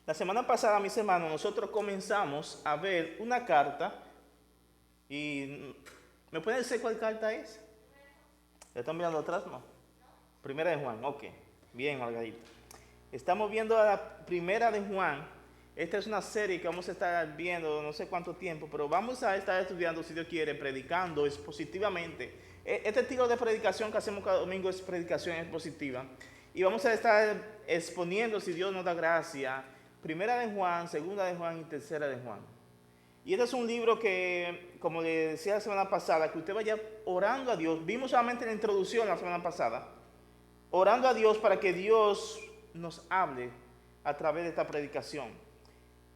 La semana pasada, mis hermanos, nosotros comenzamos a ver una carta y ¿me pueden decir cuál carta es? ¿La están mirando atrás? No. Primera de Juan, ok. Bien, Margarita. Estamos viendo a la Primera de Juan. Esta es una serie que vamos a estar viendo no sé cuánto tiempo, pero vamos a estar estudiando, si Dios quiere, predicando expositivamente. Este estilo de predicación que hacemos cada domingo es predicación expositiva. Y vamos a estar exponiendo, si Dios nos da gracia, Primera de Juan, Segunda de Juan y Tercera de Juan. Y este es un libro que, como le decía la semana pasada, que usted vaya orando a Dios. Vimos solamente la introducción la semana pasada. Orando a Dios para que Dios nos hable a través de esta predicación.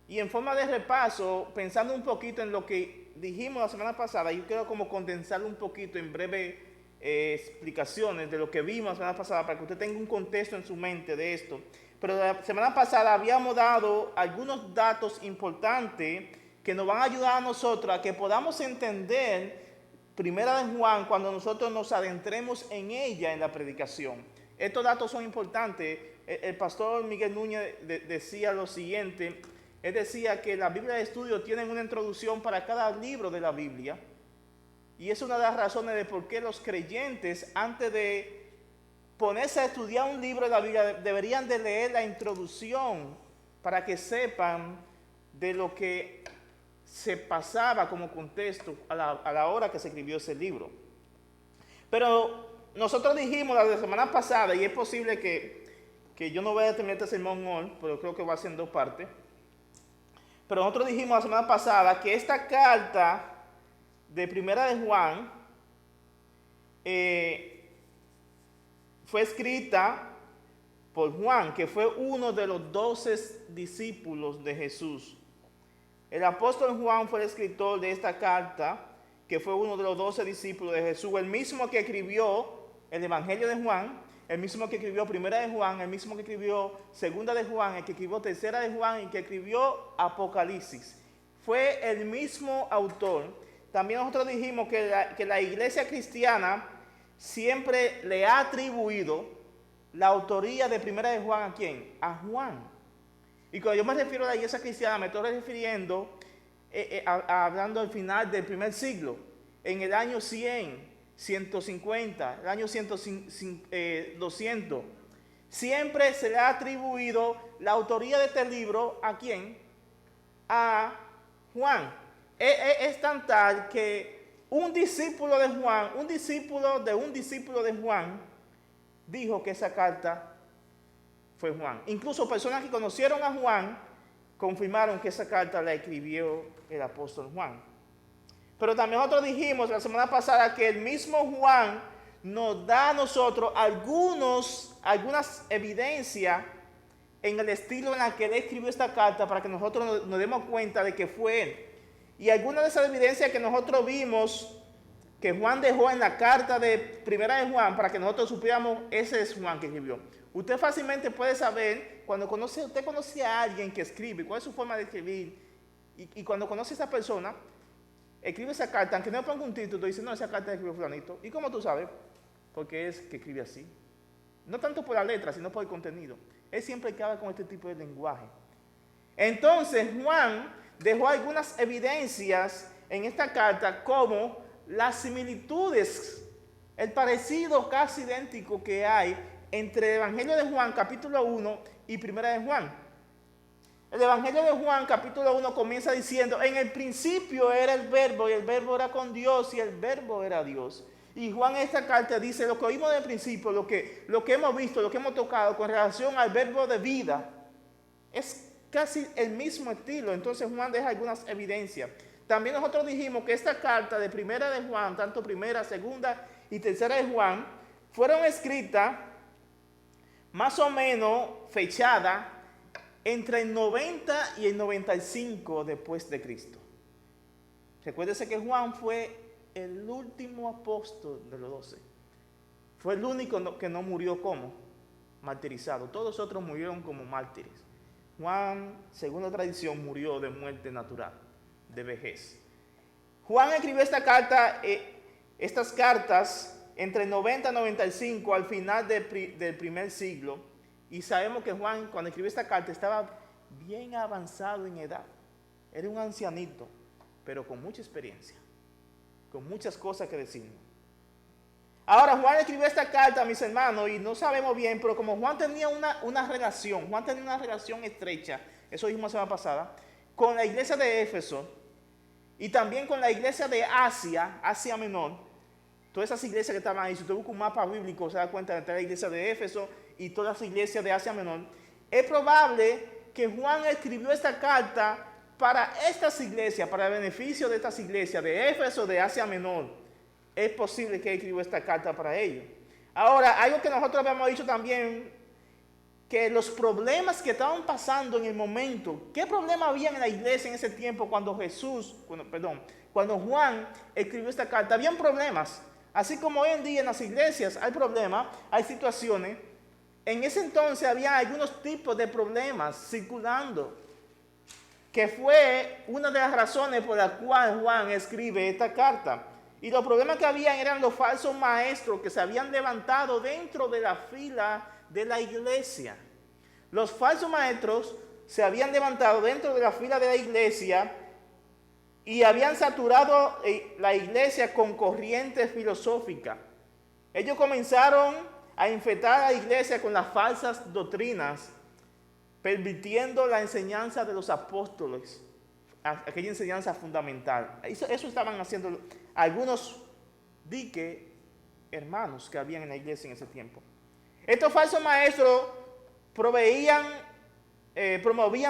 Y en forma de repaso, pensando un poquito en lo que dijimos la semana pasada, yo quiero como condensarlo un poquito en breves explicaciones de lo que vimos la semana pasada para que usted tenga un contexto en su mente de esto. Pero la semana pasada habíamos dado algunos datos importantes que nos van a ayudar a nosotros a que podamos entender Primera de Juan cuando nosotros nos adentremos en ella en la predicación. Estos datos son importantes. El pastor Miguel Núñez decía lo siguiente. Él decía que la Biblia de estudio tiene una introducción para cada libro de la Biblia. Y es una de las razones de por qué los creyentes, antes de ponerse a estudiar un libro de la Biblia, deberían de leer la introducción para que sepan de lo que se pasaba como contexto a la hora que se escribió ese libro. Pero nosotros dijimos la semana pasada, y es posible que yo no vaya a terminar este sermón hoy, pero creo que va a ser en dos partes. Pero nosotros dijimos la semana pasada que esta carta de Primera de Juan fue escrita por Juan, que fue uno de los 12 discípulos de Jesús. El apóstol Juan fue el escritor de esta carta, que fue uno de los 12 discípulos de Jesús, el mismo que escribió el Evangelio de Juan, el mismo que escribió Primera de Juan, el mismo que escribió Segunda de Juan, el que escribió Tercera de Juan y que escribió Apocalipsis. Fue el mismo autor. También nosotros dijimos que la iglesia cristiana siempre le ha atribuido la autoría de Primera de Juan ¿a quién? A Juan. Y cuando yo me refiero a la iglesia cristiana, me estoy refiriendo hablando al final del primer siglo, en el año 100, 150, el año 200. Siempre se le ha atribuido la autoría de este libro ¿a quién? A Juan. Es tan tal que un discípulo de Juan, un discípulo de Juan, dijo que esa carta fue Juan. Incluso personas que conocieron a Juan confirmaron que esa carta la escribió el apóstol Juan. Pero también nosotros dijimos la semana pasada que el mismo Juan nos da a nosotros algunas evidencias en el estilo en el que él escribió esta carta para que nosotros nos demos cuenta de que fue él. Y algunas de esas evidencias que nosotros vimos que Juan dejó en la carta de Primera de Juan para que nosotros supiéramos, ese es Juan que escribió. Usted fácilmente puede saber, cuando usted conoce a alguien que escribe, cuál es su forma de escribir, y cuando conoce a esa persona, escribe esa carta, aunque no ponga un título, dice, no, esa carta la escribió fulanito. ¿Y cómo tú sabes? Porque es que escribe así. No tanto por la letra, sino por el contenido. Él siempre acaba con este tipo de lenguaje. Entonces, Juan dejó algunas evidencias en esta carta como las similitudes, el parecido casi idéntico que hay entre el Evangelio de Juan, capítulo 1, y Primera de Juan. El Evangelio de Juan, capítulo 1, comienza diciendo, en el principio era el verbo, y el verbo era con Dios, y el verbo era Dios. Y Juan en esta carta dice, lo que oímos del principio, lo que hemos visto, lo que hemos tocado con relación al verbo de vida, es casi el mismo estilo. Entonces Juan deja algunas evidencias. También nosotros dijimos que esta carta de Primera de Juan, tanto Primera, Segunda y Tercera de Juan, fueron escritas más o menos fechadas entre el 90 y el 95 después de Cristo. Recuérdese que Juan fue el último apóstol de los 12. Fue el único que no murió como martirizado. Todos los otros murieron como mártires. Juan, según la tradición, murió de muerte natural, de vejez. Juan escribió estas cartas entre el 90 y 95 al final del primer siglo. Y sabemos que Juan, cuando escribió esta carta, estaba bien avanzado en edad. Era un ancianito, pero con mucha experiencia, con muchas cosas que decirnos. Ahora Juan escribió esta carta a mis hermanos y no sabemos bien, pero como Juan tenía una relación estrecha, eso dijimos la semana pasada, con la iglesia de Éfeso y también con la iglesia de Asia Menor. Todas esas iglesias que estaban ahí, si usted busca un mapa bíblico, se da cuenta de la iglesia de Éfeso y todas las iglesias de Asia Menor. Es probable que Juan escribió esta carta para estas iglesias, para el beneficio de estas iglesias de Éfeso, de Asia Menor. Es posible que escribió esta carta para ellos. Ahora, algo que nosotros habíamos dicho también, que los problemas que estaban pasando en el momento, ¿qué problema había en la iglesia en ese tiempo cuando cuando Juan escribió esta carta? Habían problemas. Así como hoy en día en las iglesias hay problemas, hay situaciones. En ese entonces había algunos tipos de problemas circulando, que fue una de las razones por las cuales Juan escribe esta carta. Y los problemas que habían eran los falsos maestros que se habían levantado dentro de la fila de la iglesia. Los falsos maestros se habían levantado dentro de la fila de la iglesia y habían saturado la iglesia con corrientes filosóficas. Ellos comenzaron a infectar a la iglesia con las falsas doctrinas, pervirtiendo la enseñanza de los apóstoles, aquella enseñanza fundamental. Eso estaban haciendo algunos hermanos que habían en la iglesia en ese tiempo. Estos falsos maestros promovían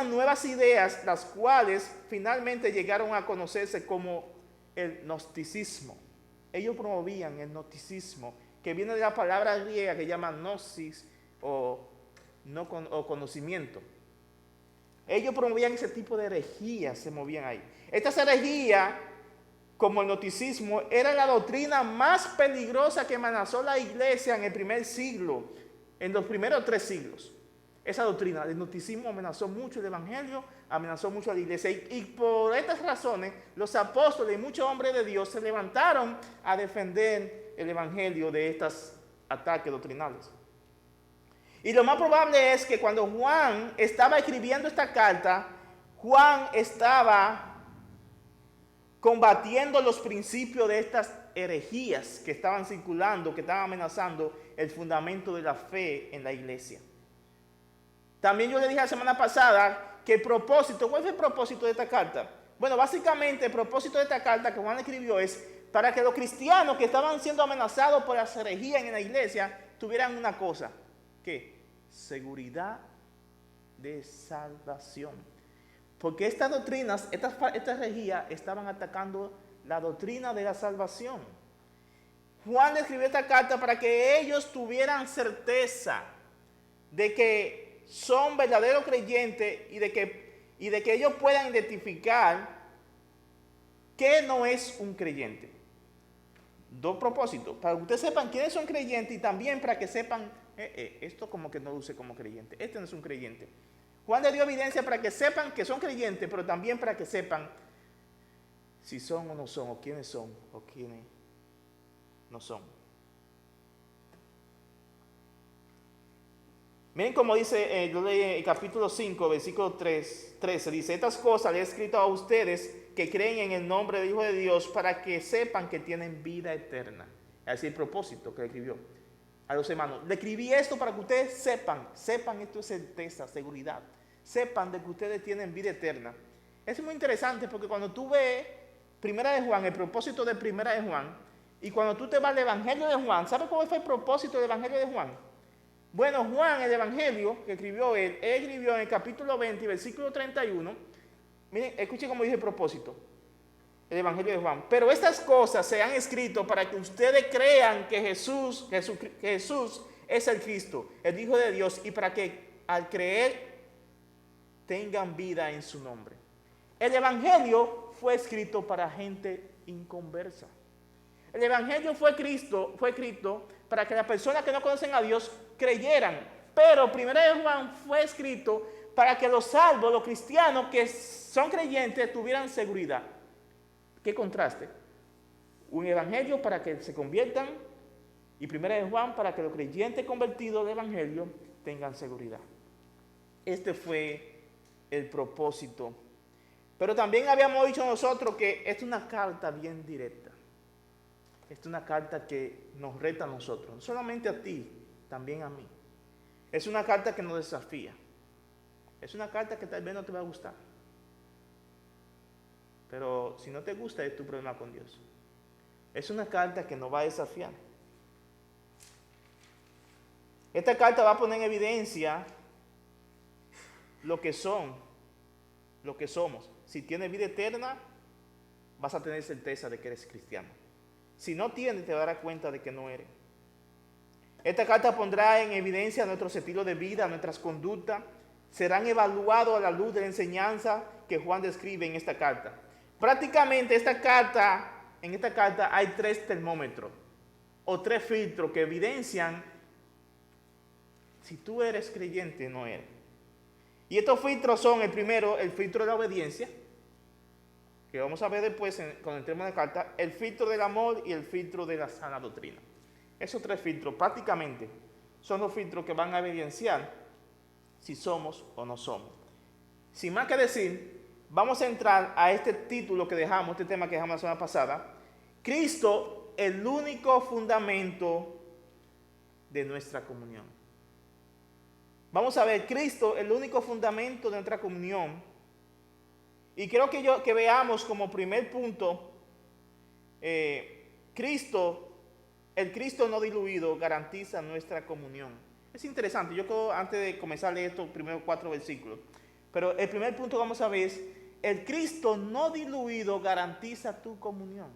nuevas ideas, las cuales finalmente llegaron a conocerse como el gnosticismo. Ellos promovían el gnosticismo, que viene de la palabra griega que llama gnosis o conocimiento. Ellos promovían ese tipo de herejías, se movían ahí. Estas herejías, como el gnosticismo, era la doctrina más peligrosa que amenazó la iglesia en el primer siglo, en los primeros 3 siglos. Esa doctrina del gnosticismo amenazó mucho el evangelio, amenazó mucho a la iglesia. Y por estas razones, los apóstoles y muchos hombres de Dios se levantaron a defender el evangelio de estos ataques doctrinales. Y lo más probable es que cuando Juan estaba escribiendo esta carta, Juan estaba combatiendo los principios de estas herejías que estaban circulando, que estaban amenazando el fundamento de la fe en la iglesia. También yo le dije la semana pasada que ¿cuál fue el propósito de esta carta? Bueno, básicamente el propósito de esta carta que Juan escribió es para que los cristianos que estaban siendo amenazados por las herejías en la iglesia tuvieran una cosa. ¿Qué? Seguridad de salvación. Porque estas doctrinas, estas herejías estaban atacando la doctrina de la salvación. Juan escribió esta carta para que ellos tuvieran certeza de que son verdaderos creyentes y de que ellos puedan identificar qué no es un creyente. 2 propósitos, para que ustedes sepan quiénes son creyentes y también para que sepan, esto como que no luce como creyente, este no es un creyente. Juan le dio evidencia para que sepan que son creyentes, pero también para que sepan si son o no son, o quiénes son, o quiénes no son. Miren cómo dice, yo leí el capítulo 5, versículo 13, dice: estas cosas le he escrito a ustedes que creen en el nombre del Hijo de Dios para que sepan que tienen vida eterna. Así es el propósito que le escribió a los hermanos. Le escribí esto para que ustedes sepan esto es certeza, seguridad. Sepan de que ustedes tienen vida eterna. Es muy interesante porque cuando tú ves Primera de Juan, el propósito de Primera de Juan, y cuando tú te vas al Evangelio de Juan, ¿sabes cuál fue el propósito del Evangelio de Juan? Bueno, Juan, el Evangelio que escribió él escribió en el capítulo 20, versículo 31. Miren, escuchen cómo dice el propósito. El Evangelio de Juan. Pero estas cosas se han escrito para que ustedes crean que Jesús es el Cristo, el Hijo de Dios, y para que al creer tengan vida en su nombre. El Evangelio fue escrito para gente inconversa. El Evangelio fue escrito para que las personas que no conocen a Dios creyeran. Pero Primera de Juan fue escrito para que los salvos, los cristianos que son creyentes, tuvieran seguridad. ¿Qué contraste? Un evangelio para que se conviertan y Primera de Juan para que los creyentes convertidos del evangelio tengan seguridad. Este fue el propósito. Pero también habíamos dicho nosotros que es una carta bien directa. Es una carta que nos reta a nosotros, no solamente a ti, también a mí. Es una carta que nos desafía. Es una carta que tal vez no te va a gustar. Pero si no te gusta, es tu problema con Dios. Es una carta que nos va a desafiar. Esta carta va a poner en evidencia lo que son, lo que somos. Si tienes vida eterna, vas a tener certeza de que eres cristiano. Si no tienes, te darás cuenta de que no eres. Esta carta pondrá en evidencia nuestros estilos de vida, nuestras conductas. Serán evaluados a la luz de la enseñanza que Juan describe en esta carta. Prácticamente en esta carta hay 3 termómetros o 3 filtros que evidencian si tú eres creyente o no eres. Y estos filtros son, el primero, el filtro de la obediencia, que vamos a ver después con el tema de la carta, el filtro del amor y el filtro de la sana doctrina. Esos 3 filtros prácticamente son los filtros que van a evidenciar si somos o no somos. Sin más que decir, vamos a entrar a este título que dejamos, este tema que dejamos la semana pasada. Cristo, el único fundamento de nuestra comunión. Vamos a ver, Cristo, el único fundamento de nuestra comunión. Y creo que veamos como primer punto, Cristo, el Cristo no diluido garantiza nuestra comunión. Es interesante, yo creo, antes de comenzar a leer estos primeros 4 versículos, pero el primer punto que vamos a ver es, el Cristo no diluido garantiza tu comunión.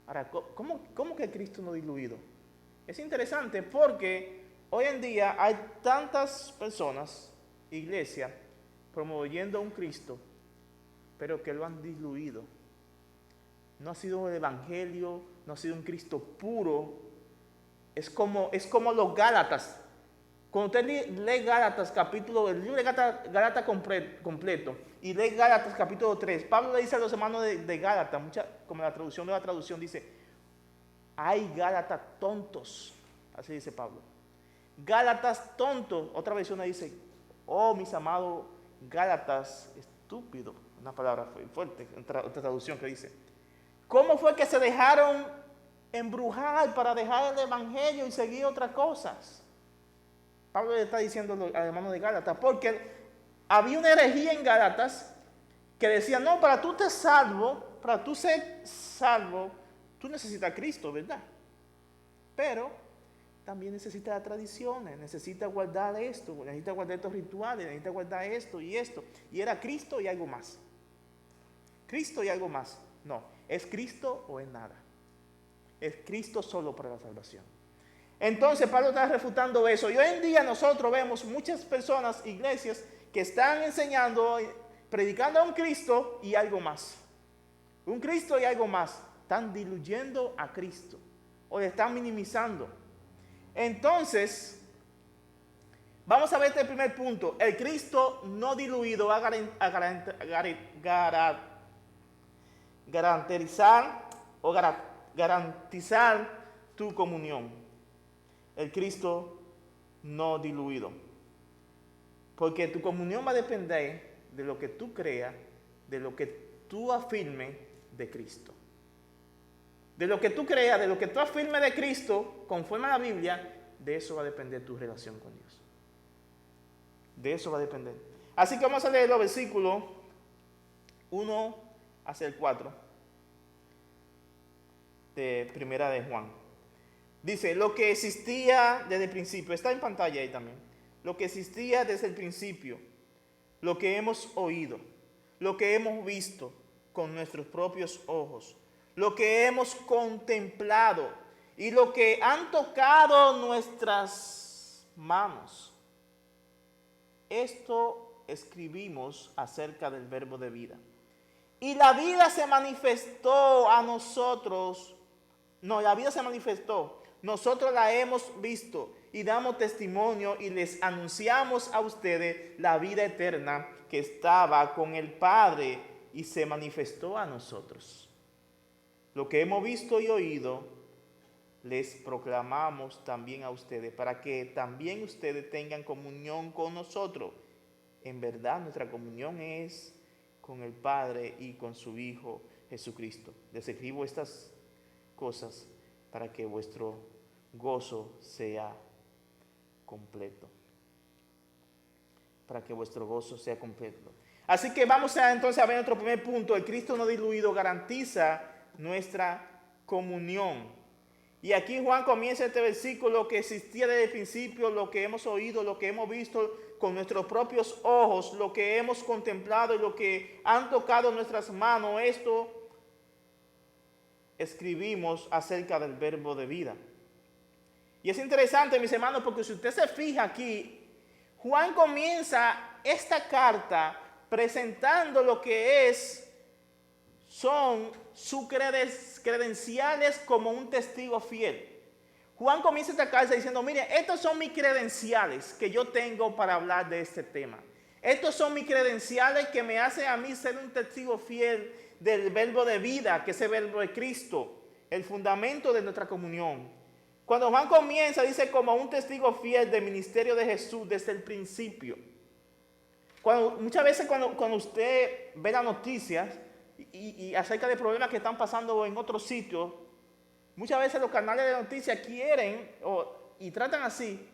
Ahora, ¿cómo que el Cristo no diluido? Es interesante porque hoy en día hay tantas personas, iglesias, promoviendo un Cristo, pero que lo han diluido. No ha sido el evangelio, no ha sido un Cristo puro. Es como los Gálatas. Cuando usted lee Gálatas el libro de Gálatas completo, y lee Gálatas capítulo 3, Pablo le dice a los hermanos de Gálatas, como la traducción dice, hay Gálatas tontos, así dice Pablo. Gálatas tontos, otra versión dice, oh mis amados Gálatas estúpidos, una palabra fuerte, otra traducción que dice, ¿cómo fue que se dejaron embrujar para dejar el evangelio y seguir otras cosas? Pablo le está diciendo a los hermanos de Gálatas, porque había una herejía en Gálatas que decía, no, para tú ser salvo, tú necesitas a Cristo, ¿verdad? Pero también necesitas las tradiciones, necesitas guardar esto, necesitas guardar estos rituales, necesitas guardar esto y esto. Y era Cristo y algo más. Cristo y algo más. No, es Cristo o es nada. Es Cristo solo para la salvación. Entonces Pablo está refutando eso. Y hoy en día nosotros vemos muchas personas, iglesias, que están enseñando, predicando a un Cristo y algo más. Un Cristo y algo más. Están diluyendo a Cristo. O le están minimizando. Entonces, vamos a ver este primer punto. El Cristo no diluido va a garantizar tu comunión. El Cristo no diluido. Porque tu comunión va a depender de lo que tú creas, de lo que tú afirmes de Cristo. De lo que tú creas, de lo que tú afirmes de Cristo, conforme a la Biblia, de eso va a depender tu relación con Dios. De eso va a depender. Así que vamos a leer los versículos 1 hasta el 4 de Primera de Juan. Dice, lo que existía desde el principio, está en pantalla ahí también. Lo que existía desde el principio, lo que hemos oído, lo que hemos visto con nuestros propios ojos, lo que hemos contemplado y lo que han tocado nuestras manos. Esto escribimos acerca del verbo de vida. Y la vida se manifestó a nosotros. No, la vida se manifestó. Nosotros la hemos visto y damos testimonio y les anunciamos a ustedes la vida eterna que estaba con el Padre y se manifestó a nosotros. Lo que hemos visto y oído, les proclamamos también a ustedes, para que también ustedes tengan comunión con nosotros. En verdad nuestra comunión es con el Padre y con su Hijo Jesucristo. Les escribo estas cosas para que vuestro gozo sea completo. Para que vuestro gozo sea completo. Así que vamos entonces a ver otro primer punto. El Cristo no diluido garantiza nuestra comunión. Y aquí Juan comienza este versículo que existía desde el principio, lo que hemos oído, lo que hemos visto con nuestros propios ojos, lo que hemos contemplado y lo que han tocado nuestras manos. Esto escribimos acerca del verbo de vida. Y es interesante, mis hermanos, porque si usted se fija aquí, Juan comienza esta carta presentando lo que son sus credenciales como un testigo fiel. Juan comienza esta carta diciendo, mire, estos son mis credenciales que yo tengo para hablar de este tema. Estos son mis credenciales que me hacen a mí ser un testigo fiel del verbo de vida, que es el verbo de Cristo, el fundamento de nuestra comunión. Cuando Juan comienza, dice como un testigo fiel del ministerio de Jesús desde el principio. Muchas veces cuando usted ve las noticias y acerca de problemas que están pasando en otros sitios, muchas veces los canales de noticias quieren y tratan así.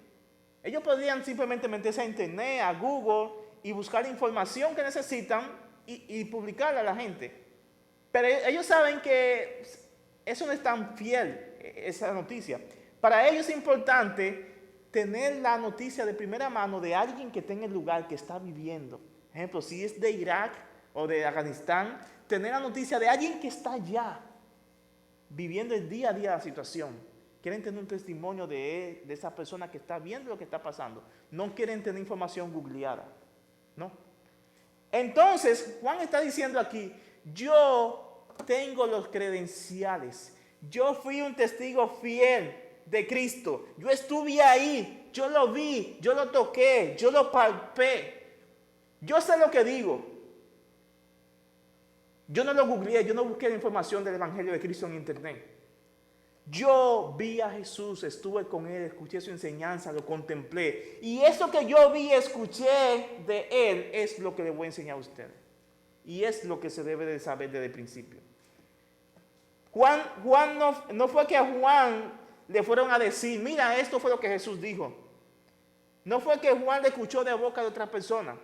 Ellos podrían simplemente meterse a internet, a Google y buscar información que necesitan y publicarla a la gente. Pero ellos saben que eso no es tan fiel, esa noticia. Para ellos es importante tener la noticia de primera mano de alguien que está en el lugar que está viviendo. Por ejemplo, si es de Irak o de Afganistán, tener la noticia de alguien que está allá, viviendo el día a día la situación. Quieren tener un testimonio de esa persona que está viendo lo que está pasando. No quieren tener información googleada, ¿no? Entonces, Juan está diciendo aquí, yo tengo los credenciales. Yo fui un testigo fiel de Cristo. Yo estuve ahí, yo lo vi, yo lo toqué, yo lo palpé. Yo sé lo que digo. Yo no lo googleé, yo no busqué la información del Evangelio de Cristo en internet. Yo vi a Jesús, estuve con Él, escuché su enseñanza, lo contemplé. Y eso que yo vi, escuché de Él, es lo que le voy a enseñar a usted. Y es lo que se debe de saber desde el principio. Juan no fue que a Juan le fueron a decir, mira, esto fue lo que Jesús dijo. No fue que Juan le escuchó de boca de otra persona.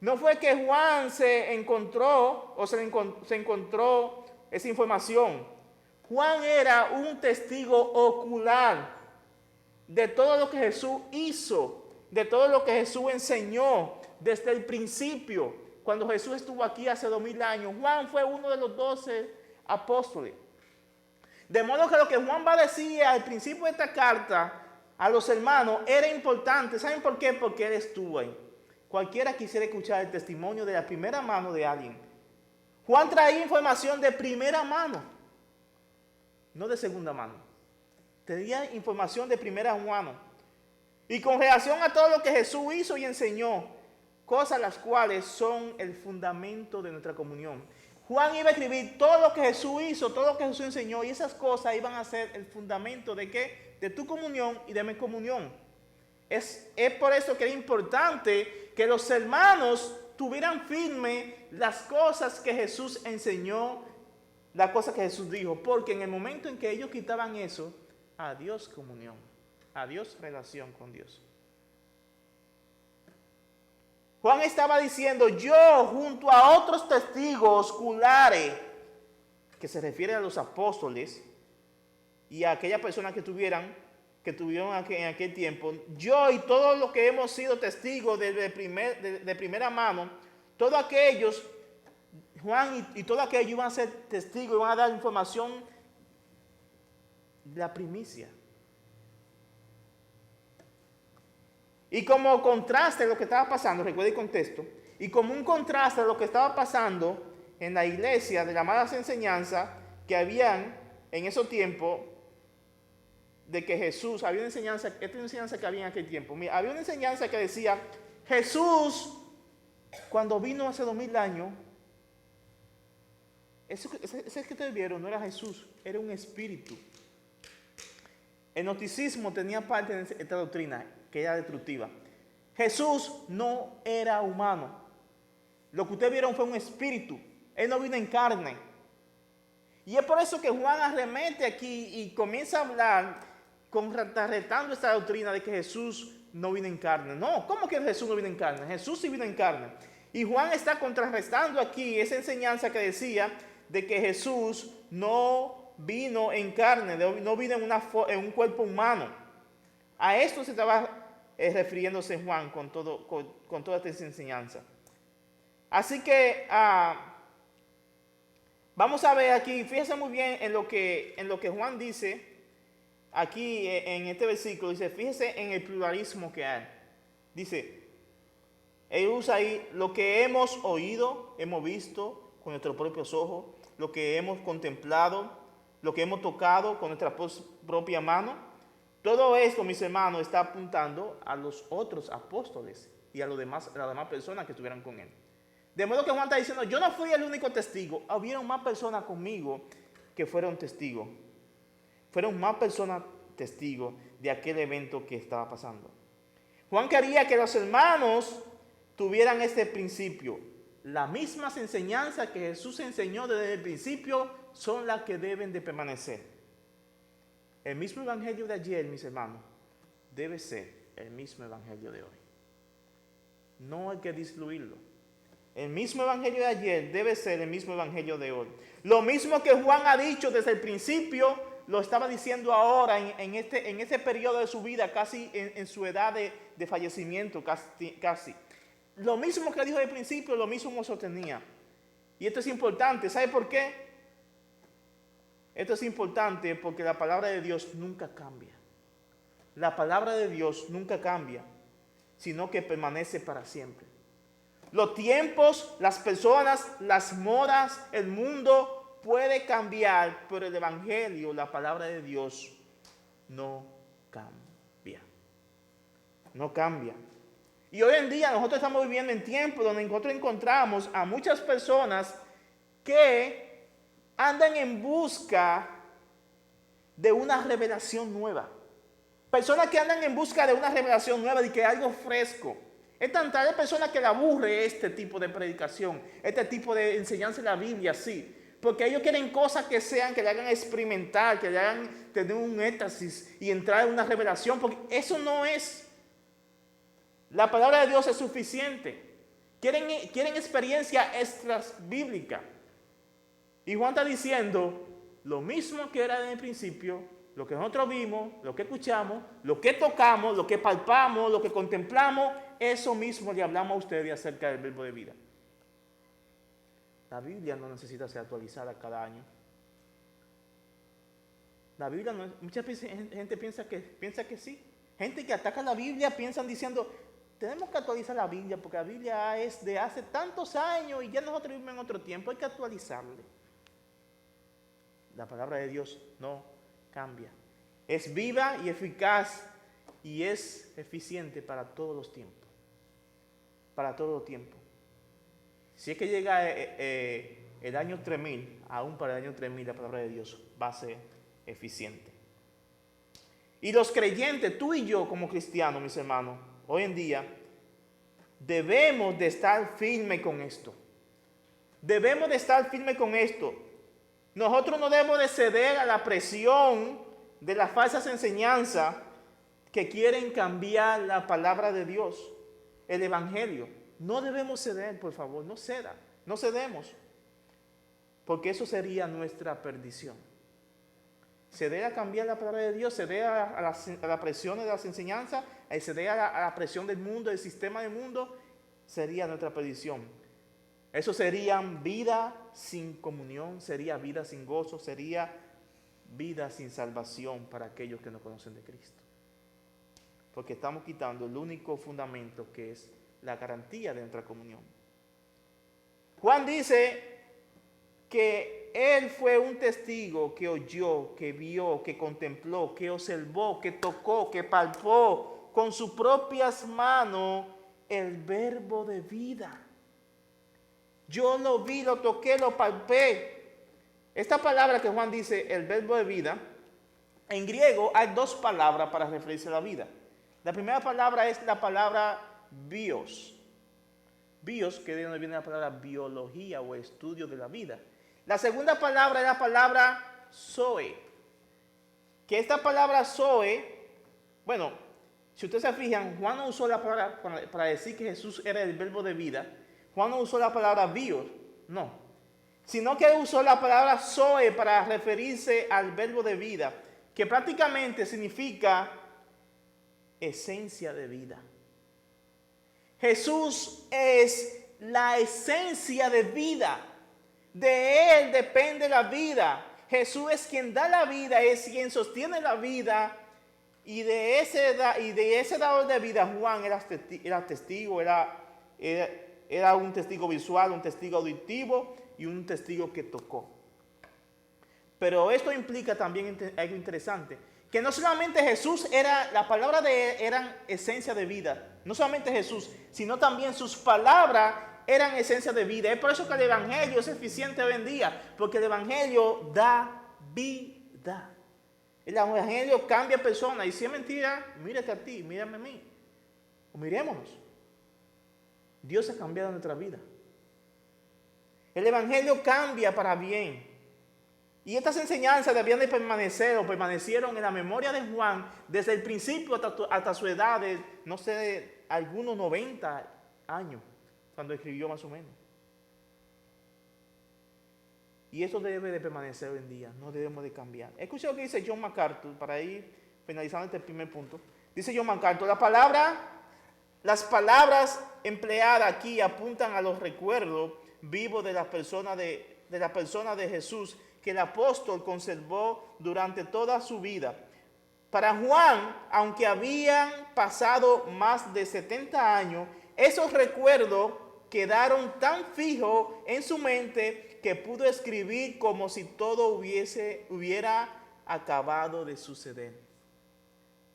No fue que Juan se encontró esa información. Juan era un testigo ocular de todo lo que Jesús hizo, de todo lo que Jesús enseñó desde el principio. Cuando Jesús estuvo aquí hace 2000 años, Juan fue uno de los 12 apóstoles. De modo que lo que Juan va a decir al principio de esta carta a los hermanos era importante. ¿Saben por qué? Porque él estuvo ahí. Cualquiera quisiera escuchar el testimonio de la primera mano de alguien. Juan traía información de primera mano, no de segunda mano. Tenía información de primera mano. Y con relación a todo lo que Jesús hizo y enseñó, cosas las cuales son el fundamento de nuestra comunión. Juan iba a escribir todo lo que Jesús hizo, todo lo que Jesús enseñó, y esas cosas iban a ser el fundamento de ¿qué? De tu comunión y de mi comunión. Es por eso que es importante que los hermanos tuvieran firme las cosas que Jesús enseñó, las cosas que Jesús dijo, porque en el momento en que ellos quitaban eso, adiós comunión, adiós relación con Dios. Juan estaba diciendo, yo junto a otros testigos oculares, que se refiere a los apóstoles y a aquellas personas que tuvieron en aquel tiempo, yo y todos los que hemos sido testigos de primera mano, todos aquellos, Juan y todos aquellos iban a ser testigos, iban a dar información de la primicia. Y como contraste de lo que estaba pasando, recuerda el contexto, y como un contraste de lo que estaba pasando en la iglesia de las malas enseñanzas que habían en esos tiempos, de que Jesús, había una enseñanza que había en aquel tiempo. Mira, había una enseñanza que decía, Jesús, cuando vino hace 2000 años, ese que ustedes vieron no era Jesús, era un espíritu. El gnosticismo tenía parte de esta doctrina que era destructiva. Jesús no era humano. Lo que ustedes vieron fue un espíritu. Él no vino en carne. Y es por eso que Juan arremete aquí y comienza a hablar contrarrestando esta doctrina de que Jesús no vino en carne. No, ¿cómo que Jesús no vino en carne? Jesús sí vino en carne. Y Juan está contrarrestando aquí esa enseñanza que decía de que Jesús no vino en carne, no vino en un cuerpo humano. A esto se estaba refiriéndose Juan con toda esta enseñanza. Así que vamos a ver aquí, fíjense muy bien en lo que Juan dice aquí en este versículo. Dice, fíjense en el pluralismo que hay. Dice, él usa ahí lo que hemos oído, hemos visto con nuestros propios ojos, lo que hemos contemplado, lo que hemos tocado con nuestra propia mano. Todo esto, mis hermanos, está apuntando a los otros apóstoles y a las demás personas que estuvieran con él. De modo que Juan está diciendo, yo no fui el único testigo, hubieron más personas conmigo que fueron testigos. Fueron más personas testigos de aquel evento que estaba pasando. Juan quería que los hermanos tuvieran este principio. Las mismas enseñanzas que Jesús enseñó desde el principio son las que deben de permanecer. El mismo evangelio de ayer, mis hermanos, debe ser el mismo evangelio de hoy. No hay que diluirlo. El mismo evangelio de ayer debe ser el mismo evangelio de hoy. Lo mismo que Juan ha dicho desde el principio, lo estaba diciendo ahora en este periodo de su vida, casi en su edad de fallecimiento, casi. Lo mismo que dijo desde el principio, lo mismo sostenía. Y esto es importante. ¿Sabe por qué? Esto es importante porque la palabra de Dios nunca cambia. La palabra de Dios nunca cambia, sino que permanece para siempre. Los tiempos, las personas, las modas, el mundo puede cambiar, pero el evangelio, la palabra de Dios, no cambia. No cambia. Y hoy en día nosotros estamos viviendo en tiempos donde nosotros encontramos a muchas personas que andan en busca de una revelación nueva. Personas que andan en busca de una revelación nueva, de que algo fresco. Es tanta de personas que le aburre este tipo de predicación, este tipo de enseñanza de la Biblia, sí. Porque ellos quieren cosas que le hagan experimentar, que le hagan tener un éxtasis y entrar en una revelación, porque eso no es. La palabra de Dios es suficiente. Quieren experiencia extras bíblica. Y Juan está diciendo lo mismo que era en el principio, lo que nosotros vimos, lo que escuchamos, lo que tocamos, lo que palpamos, lo que contemplamos, eso mismo le hablamos a ustedes acerca del verbo de vida. La Biblia no necesita ser actualizada cada año. La Biblia no, mucha gente piensa que sí. Gente que ataca la Biblia piensan diciendo, tenemos que actualizar la Biblia porque la Biblia es de hace tantos años y ya nosotros vivimos en otro tiempo, hay que actualizarle. La palabra de Dios no cambia. Es viva y eficaz y es eficiente para todos los tiempos. Para todo el tiempo. Si es que llega el año 3000, aún para el año 3000 la palabra de Dios va a ser eficiente. Y los creyentes, tú y yo como cristianos, mis hermanos, hoy en día debemos de estar firmes con esto. Debemos de estar firmes con esto. Nosotros no debemos de ceder a la presión de las falsas enseñanzas que quieren cambiar la palabra de Dios, el evangelio. No debemos ceder, por favor, no cedemos, porque eso sería nuestra perdición. Ceder a cambiar la palabra de Dios, ceder a la presión de las enseñanzas, ceder a la presión del mundo, del sistema del mundo, sería nuestra perdición. Eso sería vida sin comunión, sería vida sin gozo, sería vida sin salvación para aquellos que no conocen de Cristo. Porque estamos quitando el único fundamento que es la garantía de nuestra comunión. Juan dice que él fue un testigo que oyó, que vio, que contempló, que observó, que tocó, que palpó con sus propias manos el verbo de vida. Yo lo vi, lo toqué, lo palpé. Esta palabra que Juan dice, el verbo de vida, en griego hay dos palabras para referirse a la vida. La primera palabra es la palabra bios. Bios, que de donde viene la palabra biología o estudio de la vida. La segunda palabra es la palabra zoe. Que esta palabra zoe, bueno, si ustedes se fijan, Juan no usó la palabra para decir que Jesús era el verbo de vida. Juan no usó la palabra bios, no. Sino que usó la palabra zoe para referirse al verbo de vida, que prácticamente significa esencia de vida. Jesús es la esencia de vida. De Él depende la vida. Jesús es quien da la vida, es quien sostiene la vida. Y de ese dador de vida, Juan era testigo, era un testigo visual, un testigo auditivo y un testigo que tocó. Pero esto implica también algo interesante, que no solamente Jesús la palabra de él eran esencia de vida, no solamente Jesús, sino también sus palabras eran esencia de vida. Es por eso que el Evangelio es eficiente hoy en día, porque el Evangelio da vida. El Evangelio cambia personas, y si es mentira, mírate a ti, mírame a mí, o mirémonos. Dios ha cambiado nuestra vida. El Evangelio cambia para bien. Y estas enseñanzas debían de permanecer o permanecieron en la memoria de Juan desde el principio hasta su edad de, no sé, algunos 90 años, cuando escribió más o menos. Y eso debe de permanecer hoy en día, no debemos de cambiar. Escucha lo que dice John MacArthur, para ir finalizando este primer punto. Dice John MacArthur, las palabras empleadas aquí apuntan a los recuerdos vivos de la persona de Jesús, que el apóstol conservó durante toda su vida. Para Juan, aunque habían pasado más de 70 años, esos recuerdos quedaron tan fijos en su mente que pudo escribir como si todo hubiera acabado de suceder.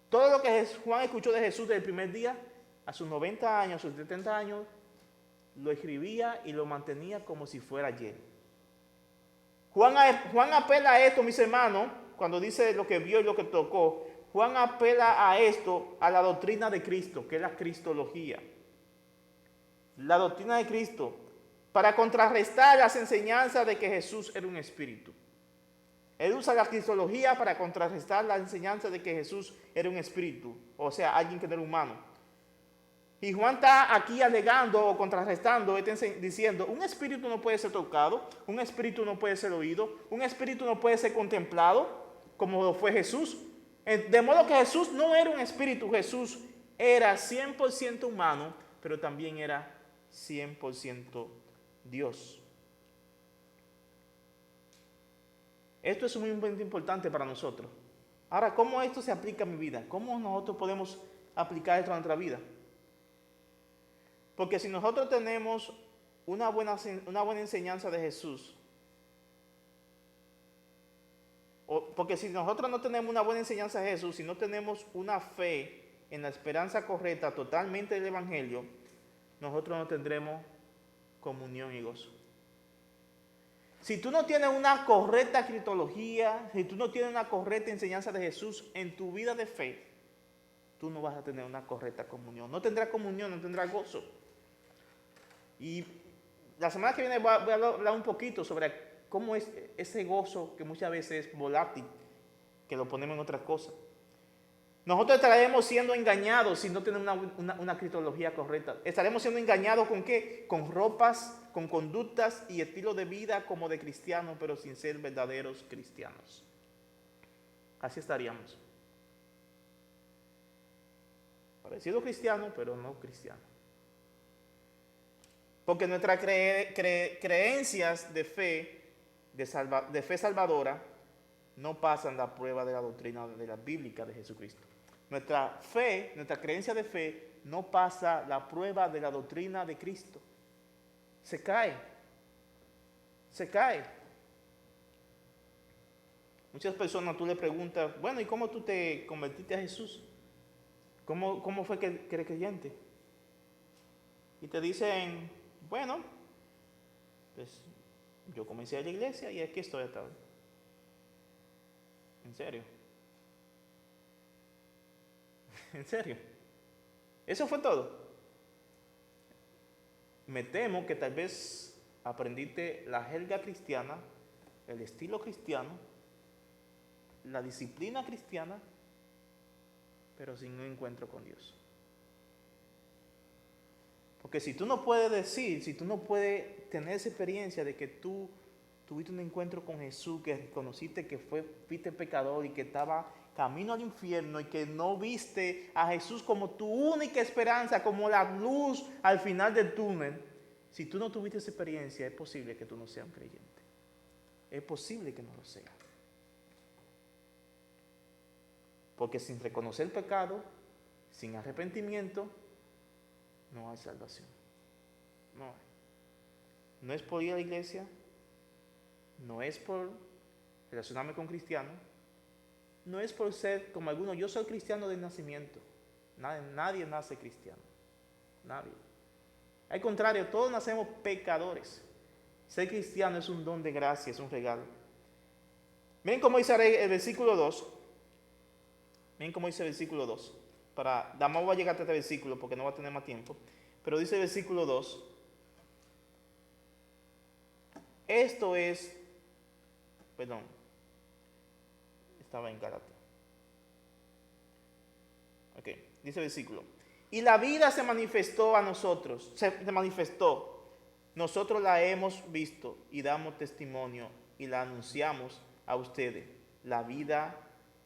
Todo lo que Juan escuchó de Jesús desde el primer día, a sus 90 años, a sus 70 años, lo escribía y lo mantenía como si fuera ayer. Juan apela a esto, mis hermanos, cuando dice lo que vio y lo que tocó. Juan apela a esto, a la doctrina de Cristo, que es la cristología. La doctrina de Cristo, para contrarrestar las enseñanzas de que Jesús era un espíritu. Él usa la cristología para contrarrestar la enseñanza de que Jesús era un espíritu, o sea, alguien que no era humano. Y Juan está aquí alegando o contrarrestando, diciendo, un espíritu no puede ser tocado, un espíritu no puede ser oído, un espíritu no puede ser contemplado, como lo fue Jesús. De modo que Jesús no era un espíritu, Jesús era 100% humano, pero también era 100% Dios. Esto es muy importante para nosotros. Ahora, ¿cómo esto se aplica a mi vida? ¿Cómo nosotros podemos aplicar esto a nuestra vida? Porque si nosotros tenemos una buena enseñanza de Jesús, porque si nosotros no tenemos una buena enseñanza de Jesús, si no tenemos una fe en la esperanza correcta totalmente del Evangelio, nosotros no tendremos comunión y gozo. Si tú no tienes una correcta cristología, si tú no tienes una correcta enseñanza de Jesús en tu vida de fe, tú no vas a tener una correcta comunión. No tendrás comunión, no tendrás gozo. Y la semana que viene voy a hablar un poquito sobre cómo es ese gozo que muchas veces es volátil, que lo ponemos en otras cosas. Nosotros estaremos siendo engañados si no tenemos una cristología correcta. Estaremos siendo engañados ¿con qué? Con ropas, con conductas y estilo de vida como de cristianos, pero sin ser verdaderos cristianos. Así estaríamos. Parecido cristiano, pero no cristiano. Porque nuestras creencias de fe salvadora no pasan la prueba de la doctrina de la bíblica de Jesucristo. Nuestra fe, nuestra creencia de fe no pasa la prueba de la doctrina de Cristo. Se cae. Muchas personas tú le preguntas, bueno, ¿y cómo tú te convertiste a Jesús? ¿Cómo fue que eres creyente? Y te dicen, bueno, pues yo comencé a la iglesia y aquí estoy hasta hoy. ¿En serio? ¿En serio? ¿Eso fue todo? Me temo que tal vez aprendiste la jerga cristiana, el estilo cristiano, la disciplina cristiana, pero sin un encuentro con Dios. Porque si tú no puedes decir, si tú no puedes tener esa experiencia de que tú tuviste un encuentro con Jesús, que reconociste que fuiste pecador y que estaba camino al infierno y que no viste a Jesús como tu única esperanza, como la luz al final del túnel, si tú no tuviste esa experiencia, es posible que tú no seas un creyente. Es posible que no lo seas. Porque sin reconocer el pecado, sin arrepentimiento, no hay salvación. No hay. No es por ir a la iglesia, no es por relacionarme con cristianos, no es por ser como algunos. Yo soy cristiano de nacimiento. Nadie nace cristiano. Nadie. Al contrario, todos nacemos pecadores. Ser cristiano es un don de gracia, es un regalo. Miren cómo dice el versículo 2. Miren cómo dice el versículo 2. Damos voy a llegar a este versículo porque no va a tener más tiempo. Pero dice el versículo 2. Esto es, perdón, estaba en Gálatas. Ok, dice el versículo. Y la vida se manifestó a nosotros, se manifestó. Nosotros la hemos visto y damos testimonio y la anunciamos a ustedes. La vida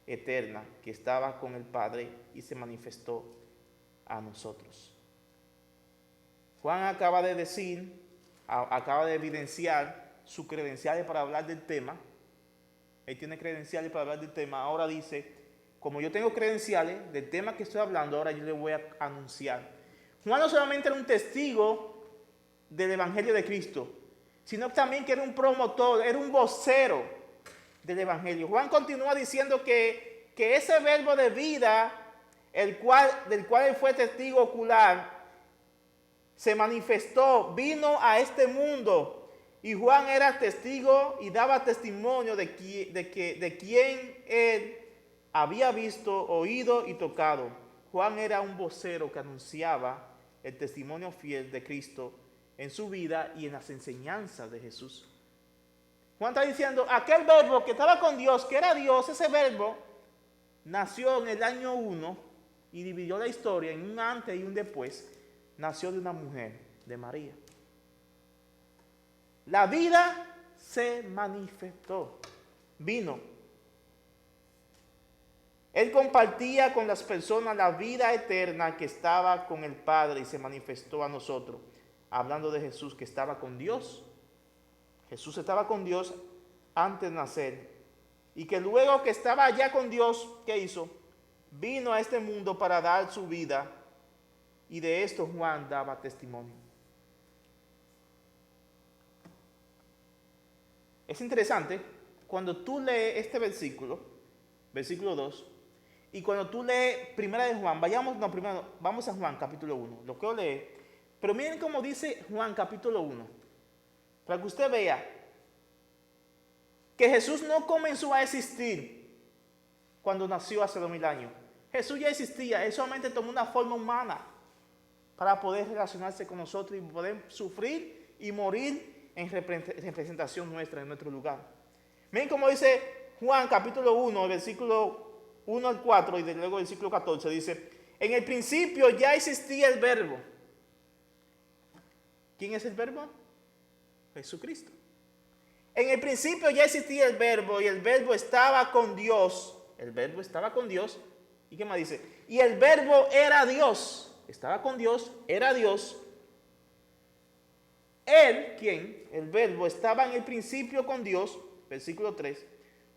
eterna que estaba con el Padre y se manifestó a nosotros. Juan acaba de decir, acaba de evidenciar sus credenciales para hablar del tema. Él tiene credenciales para hablar del tema. Ahora dice, como yo tengo credenciales del tema que estoy hablando, ahora yo le voy a anunciar. Juan no solamente era un testigo del Evangelio de Cristo, sino también que era un promotor, era un vocero del Evangelio. Juan continúa diciendo que ese verbo de vida, del cual él fue testigo ocular, se manifestó, vino a este mundo. Y Juan era testigo y daba testimonio de quien él había visto, oído y tocado. Juan era un vocero que anunciaba el testimonio fiel de Cristo en su vida y en las enseñanzas de Jesús. Juan está diciendo, aquel verbo que estaba con Dios, que era Dios, ese verbo nació en el año 1 y dividió la historia en un antes y un después. Nació de una mujer, de María. La vida se manifestó, vino. Él compartía con las personas la vida eterna que estaba con el Padre y se manifestó a nosotros, hablando de Jesús que estaba con Dios. Jesús estaba con Dios antes de nacer y que luego que estaba allá con Dios, ¿qué hizo? Vino a este mundo para dar su vida y de esto Juan daba testimonio. Es interesante cuando tú lees este versículo, versículo 2, y cuando tú lees primera de Juan, vamos a Juan capítulo 1, lo quiero leer, pero miren cómo dice Juan capítulo 1, para que usted vea que Jesús no comenzó a existir cuando nació hace 2000 años. Jesús ya existía, él solamente tomó una forma humana para poder relacionarse con nosotros y poder sufrir y morir en representación nuestra, en nuestro lugar. Miren cómo dice Juan capítulo 1, versículo 1 al 4 y luego el versículo 14, dice, en el principio ya existía el verbo. ¿Quién es el verbo? Jesucristo. En el principio ya existía el verbo y el verbo estaba con Dios. El verbo estaba con Dios. ¿Y qué más dice? Y el verbo era Dios. Estaba con Dios, era Dios. Él, ¿quién? El verbo estaba en el principio con Dios, versículo 3.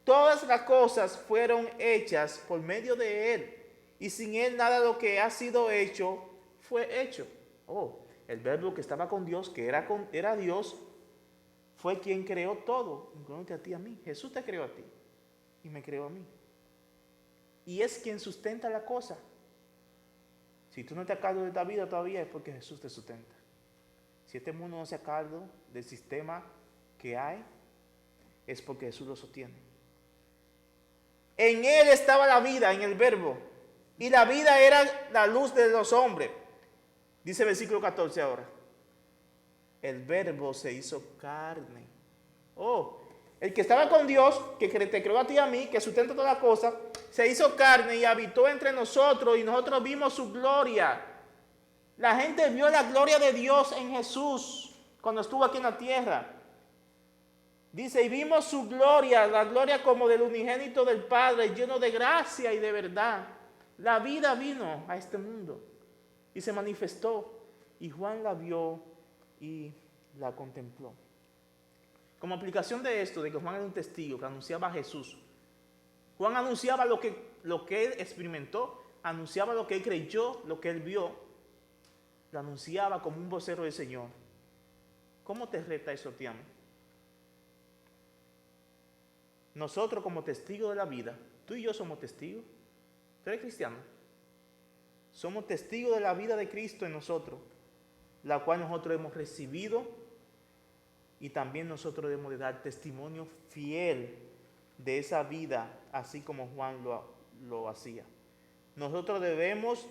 Todas las cosas fueron hechas por medio de Él. Y sin Él nada de lo que ha sido hecho fue hecho. Oh, el verbo que estaba con Dios, que era Dios, fue quien creó todo, incluyéndote a ti y a mí. Jesús te creó a ti y me creó a mí. Y es quien sustenta la cosa. Si tú no te has cargo de esta vida todavía es porque Jesús te sustenta. Si este mundo no se ha cargo del sistema que hay, es porque Jesús lo sostiene. En Él estaba la vida, en el verbo. Y la vida era la luz de los hombres. Dice el versículo 14 ahora. el Verbo se hizo carne. Oh, el que estaba con Dios, que te creó a ti y a mí, que sustenta todas las cosas, se hizo carne y habitó entre nosotros y nosotros vimos su gloria. La gente vio la gloria de Dios en Jesús cuando estuvo aquí en la tierra. Dice, y vimos su gloria, la gloria como del unigénito del Padre, lleno de gracia y de verdad. La vida vino a este mundo y se manifestó. Y Juan la vio y la contempló. Como aplicación de esto, de que Juan era un testigo que anunciaba a Jesús. Juan anunciaba lo que él experimentó, anunciaba lo que él creyó, lo que él vio. Lo anunciaba como un vocero del Señor. ¿Cómo te reta eso, Tiamo? Nosotros como testigos de la vida, tú y yo somos testigos. ¿Tú eres cristiano? Somos testigos de la vida de Cristo en nosotros, la cual nosotros hemos recibido, y también nosotros debemos de dar testimonio fiel de esa vida, así como Juan lo hacía. Nosotros debemos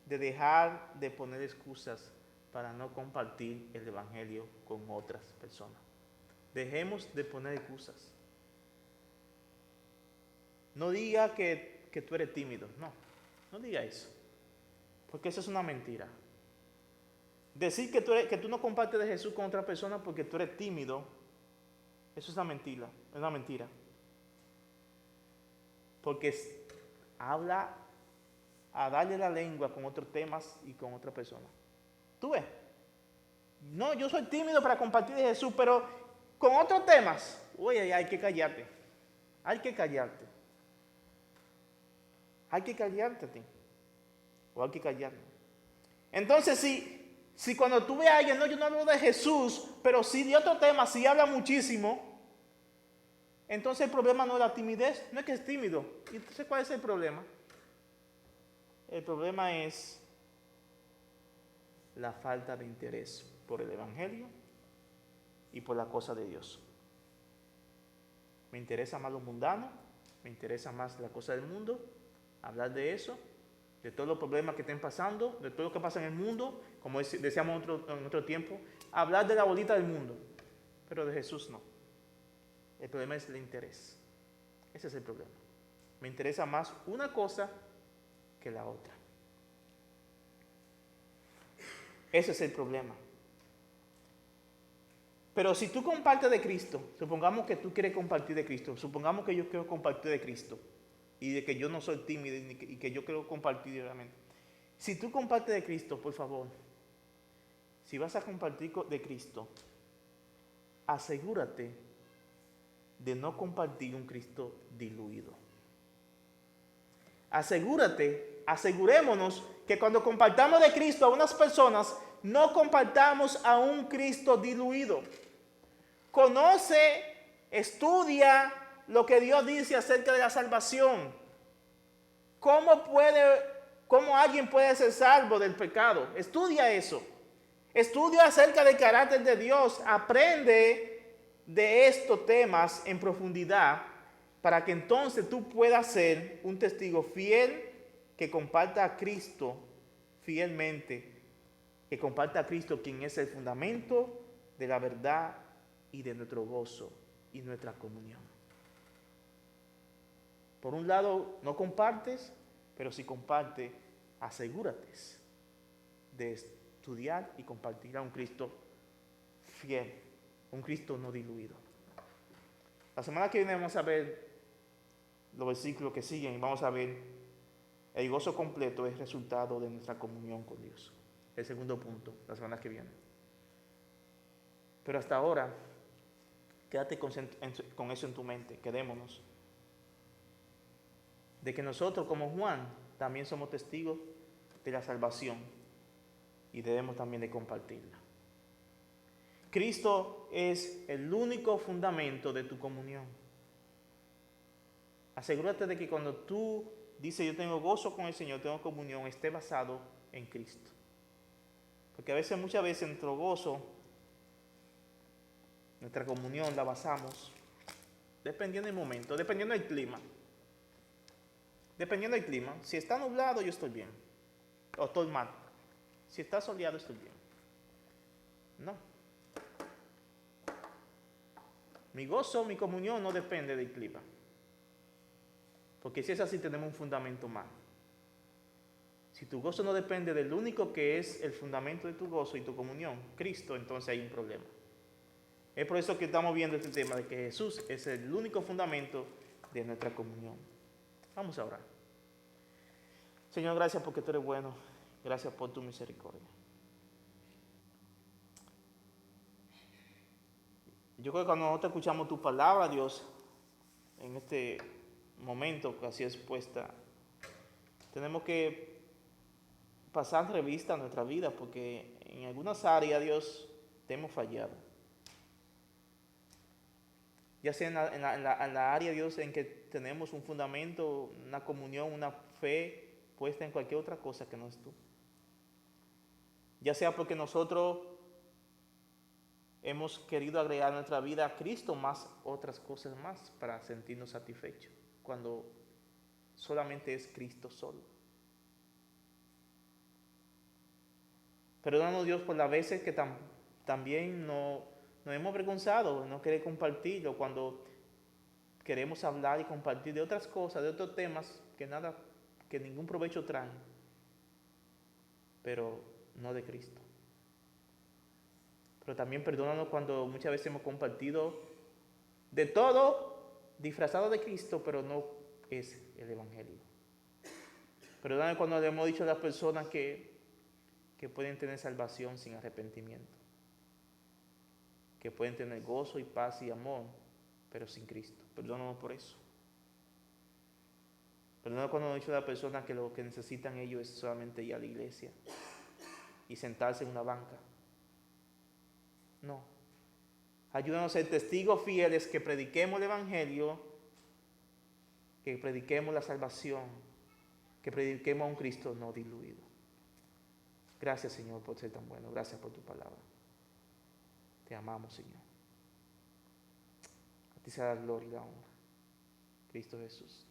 de dejar de poner excusas para no compartir el Evangelio con otras personas. Dejemos de poner excusas. No diga que tú eres tímido. No diga eso. Porque eso es una mentira. Decir que tú no compartes de Jesús con otra persona porque tú eres tímido, eso es una mentira. Es una mentira. Porque habla a darle la lengua con otros temas y con otra persona. ¿Tú ves? No, yo soy tímido para compartir de Jesús, pero con otros temas, oye, hay que callarte. Hay que callarte. Hay que callarte a ti. O hay que callarme. Entonces, si cuando tú ves a alguien, no, yo no hablo de Jesús, pero sí de otro tema, sí habla muchísimo, entonces el problema no es la timidez, no es que es tímido. ¿Y entonces cuál es el problema? El problema es la falta de interés por el Evangelio y por la cosa de Dios. Me interesa más lo mundano, me interesa más la cosa del mundo, hablar de eso, de todos los problemas que estén pasando, de todo lo que pasa en el mundo, como decíamos en otro tiempo, hablar de la bolita del mundo, pero de Jesús no. El problema es el interés. Ese es el problema. Me interesa más una cosa que la otra. Ese es el problema. Pero si tú compartes de Cristo, supongamos que tú quieres compartir de Cristo, supongamos que yo quiero compartir de Cristo, y de que yo no soy tímido y que yo quiero compartir diariamente. Si tú compartes de Cristo, por favor, si vas a compartir de Cristo, asegúrate de no compartir un Cristo diluido. Asegurémonos que cuando compartamos de Cristo a unas personas, no compartamos a un Cristo diluido. Conoce, estudia lo que Dios dice acerca de la salvación. ¿Cómo alguien puede ser salvo del pecado? Estudia eso. Estudia acerca del carácter de Dios. Aprende de estos temas en profundidad para que entonces tú puedas ser un testigo fiel que comparta a Cristo fielmente, que comparta a Cristo, quien es el fundamento de la verdad y de nuestro gozo y nuestra comunión. Por un lado, no compartes, pero si compartes, asegúrate de estudiar y compartir a un Cristo fiel, un Cristo no diluido. La semana que viene vamos a ver los versículos que siguen y vamos a ver el gozo completo es resultado de nuestra comunión con Dios. El segundo punto, la semana que viene. Pero hasta ahora, quédate con eso en tu mente, quedémonos. De que nosotros como Juan también somos testigos de la salvación y debemos también de compartirla. Cristo es el único fundamento de tu comunión. Asegúrate de que cuando tú dices yo tengo gozo con el Señor, tengo comunión, esté basado en Cristo. Porque muchas veces nuestro gozo, nuestra comunión la basamos dependiendo del momento, dependiendo del clima. Dependiendo del clima, si está nublado yo estoy bien, o estoy mal. Si está soleado estoy bien. No, Mi gozo, mi comunión no depende del clima. Porque si es así, tenemos un fundamento mal. Si tu gozo no depende del único que es el fundamento de tu gozo y tu comunión, Cristo, entonces hay un problema. Es por eso que estamos viendo este tema de que Jesús es el único fundamento de nuestra comunión. Vamos a orar. Señor, gracias porque tú eres bueno. Gracias por tu misericordia. Yo creo que cuando nosotros escuchamos tu palabra, Dios, en este momento que así expuesta, tenemos que pasar revista a nuestra vida porque en algunas áreas, Dios, te hemos fallado. Ya sea en la área, Dios, en que tenemos un fundamento, una comunión, una fe puesta en cualquier otra cosa que no es tú. Ya sea porque nosotros hemos querido agregar a nuestra vida a Cristo más otras cosas más para sentirnos satisfechos, cuando solamente es Cristo solo. Perdónanos, Dios, por las veces que también nos hemos avergonzado, no querer compartirlo, cuando queremos hablar y compartir de otras cosas, de otros temas que ningún provecho traen, pero no de Cristo. Pero también perdónanos cuando muchas veces hemos compartido de todo disfrazado de Cristo, pero no es el Evangelio. Perdónanos cuando le hemos dicho a las personas que pueden tener salvación sin arrepentimiento, que pueden tener gozo y paz y amor, pero sin Cristo. Perdónanos por eso. Perdónanos cuando hemos dicho a las personas que lo que necesitan ellos es solamente ir a la iglesia y sentarse en una banca. No. Ayúdanos a ser testigos fieles, que prediquemos el Evangelio, que prediquemos la salvación, que prediquemos a un Cristo no diluido. Gracias, Señor, por ser tan bueno. Gracias por tu palabra. Te amamos, Señor. A ti sea la gloria y la honra. Cristo Jesús.